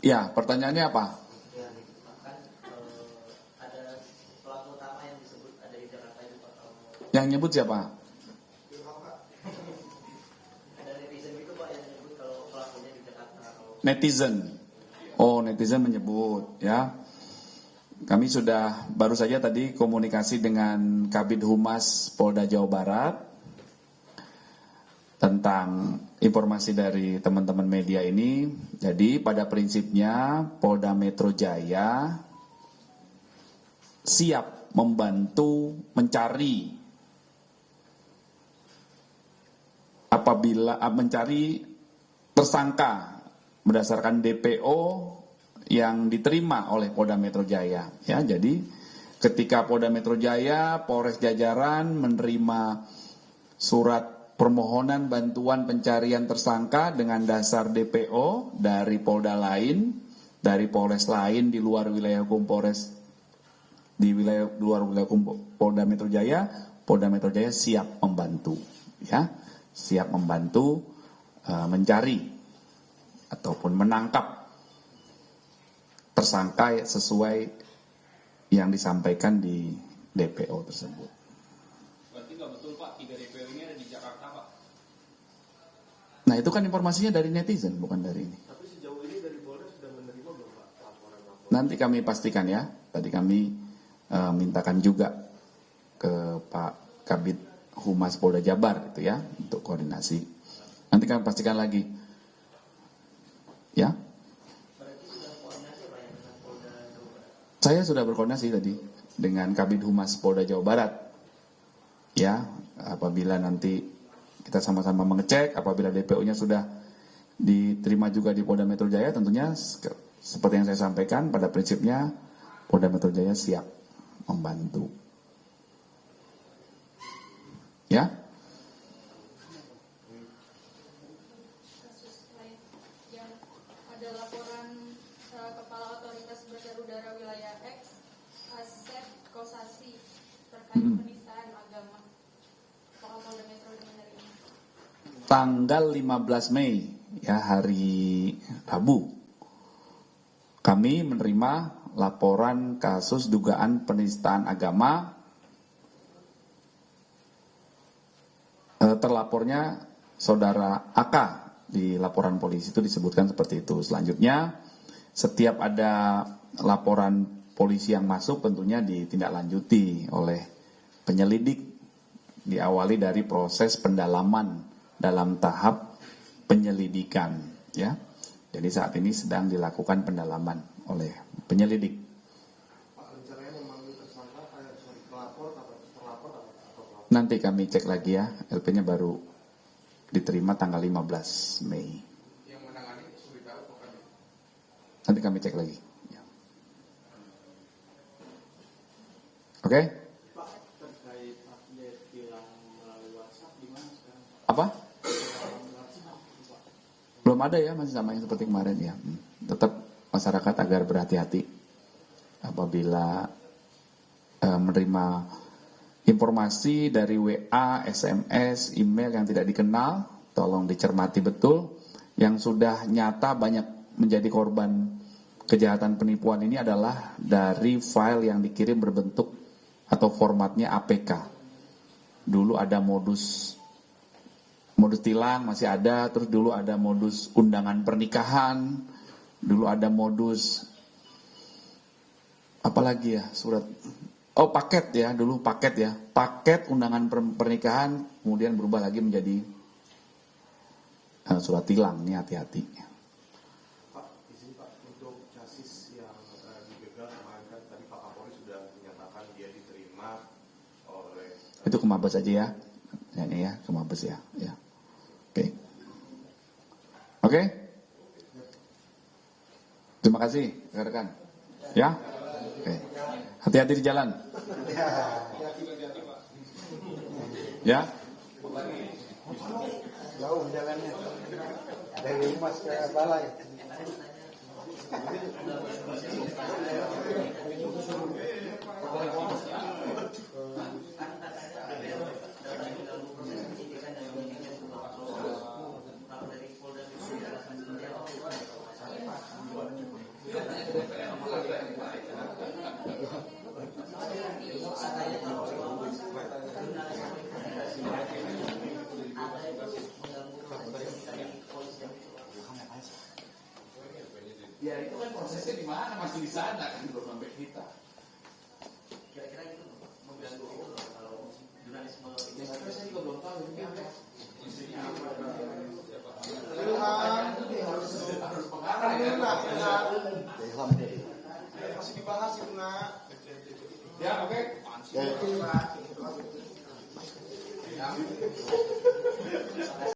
Ya, pertanyaannya apa? Ya, kan ada pelaku utama yang disebut ada di Jakarta itu Pak. Yang nyebut siapa? Ada netizen itu Pak yang menyebut kalau pelakunya di Jakarta. Netizen. Oh, netizen menyebut, ya. Kami sudah baru saja tadi komunikasi dengan Kabid Humas Polda Jawa Barat tentang informasi dari teman-teman media ini. Jadi pada prinsipnya Polda Metro Jaya siap membantu mencari apabila mencari tersangka berdasarkan DPO yang diterima oleh Polda Metro Jaya. Ya, jadi ketika Polda Metro Jaya, Polres Jajaran menerima surat permohonan bantuan pencarian tersangka dengan dasar DPO dari Polda lain, dari Polres lain di luar wilayah hukum Polres, di luar wilayah hukum Polda Metro Metro Jaya siap membantu, ya, siap membantu mencari ataupun menangkap tersangka sesuai yang disampaikan di DPO tersebut. Berarti nggak betul Pak, 3 DPO ini ada di Jakarta Pak? Nah itu kan informasinya dari netizen, bukan dari ini. Tapi sejauh ini dari Polres sudah menerima belum Pak laporan-laporan? Nanti kami pastikan ya. Tadi kami mintakan juga ke Pak Kabid Humas Polda Jabar itu ya untuk koordinasi. Nanti kami pastikan lagi. Ya. Saya sudah berkoordinasi tadi dengan Kabid Humas Polda Jawa Barat. Ya, apabila nanti kita sama-sama mengecek, apabila DPO-nya sudah diterima juga di Polda Metro Jaya, tentunya seperti yang saya sampaikan, pada prinsipnya Polda Metro Jaya siap membantu. Ya. Ada laporan Kepala Otoritas Bandar Udara Wilayah X, Asep Kosasi, terkait penistaan agama. Apakah Polda Metro menerima? Tanggal 15 Mei, ya hari Rabu, kami menerima laporan kasus dugaan penistaan agama. Terlapornya saudara AK di laporan polisi itu disebutkan seperti itu. Selanjutnya, setiap ada laporan polisi yang masuk tentunya ditindaklanjuti oleh penyelidik, diawali dari proses pendalaman dalam tahap penyelidikan, ya. Jadi saat ini sedang dilakukan pendalaman oleh penyelidik. Pak, rencananya memanggil tersangka pelapor atau terlapor atau pelapor? Nanti kami cek lagi ya, LP-nya baru diterima tanggal 15 Mei. Yang menangani sudah tahu bukan? Nanti kami cek lagi. Ya. Oke? Pak, terkait update tilang melalui WhatsApp gimana sekarang? Apa? Belum ada ya, masih sama yang seperti kemarin ya. Tetap masyarakat agar berhati-hati apabila menerima informasi dari WA, SMS, email yang tidak dikenal. Tolong dicermati betul. Yang sudah nyata banyak menjadi korban kejahatan penipuan ini adalah dari file yang dikirim berbentuk atau formatnya APK. Dulu ada modus tilang masih ada, terus dulu ada modus undangan pernikahan, dulu ada modus apalagi ya, surat paket ya, dulu paket undangan pernikahan, kemudian berubah lagi menjadi surat tilang. Ini hati-hati. Pak, izin Pak, untuk chassis yang dibegal kemarin kan tadi Pak Kapolri sudah menyatakan dia diterima oleh Itu ke Mabes aja ya. Ini ya, ke Mabes ya. Ya. Oke. Oke? Terima kasih, rekan-rekan. Ya? Oke. Hati-hati di jalan. Ya? Jauh jalannya dari Humas ke Balai. di mana? Masih di sana kan, belum sampai kita. Kira-kira itu mengganggu itu loh kalau jurnalisme Ya saya juga belum tahu ini apa. Istrinya apa? Harus pengarah ya. Ilham tadi. Masih dibahas itu nak. Ya oke. Ya.